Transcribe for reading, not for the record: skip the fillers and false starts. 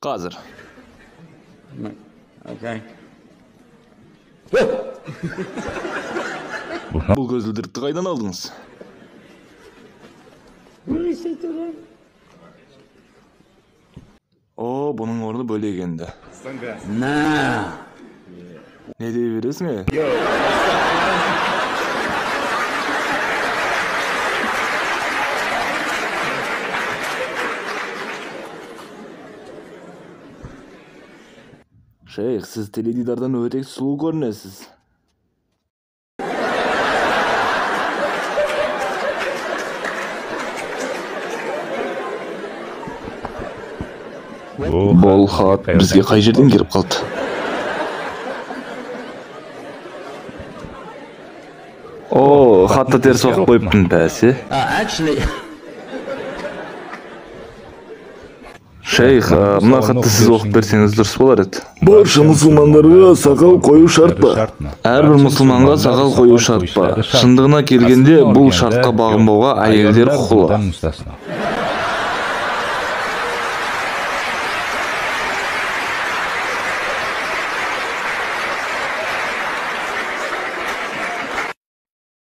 Қазір. Okay. Бұл көзілдірікті қайдан алдыңыз? О, бұның орны бөлек енді. Не дей бересің е? Шейх, сіз теледидардан өте сұлу көрінесіз. Бұл хат бізге қай жерден келіп қалды? О, хатты теріс оқып қойыптың бәсе. Шейх, мына хатты сіз оқып берсеңіз дұрыс болар еді. Барша мұсылмандарға сақал қою шарт па? Әрбір мұсылманға сақал қою шарт па? Шындығына келгенде бұл шартқа бағынбауға әйелдер құқылы.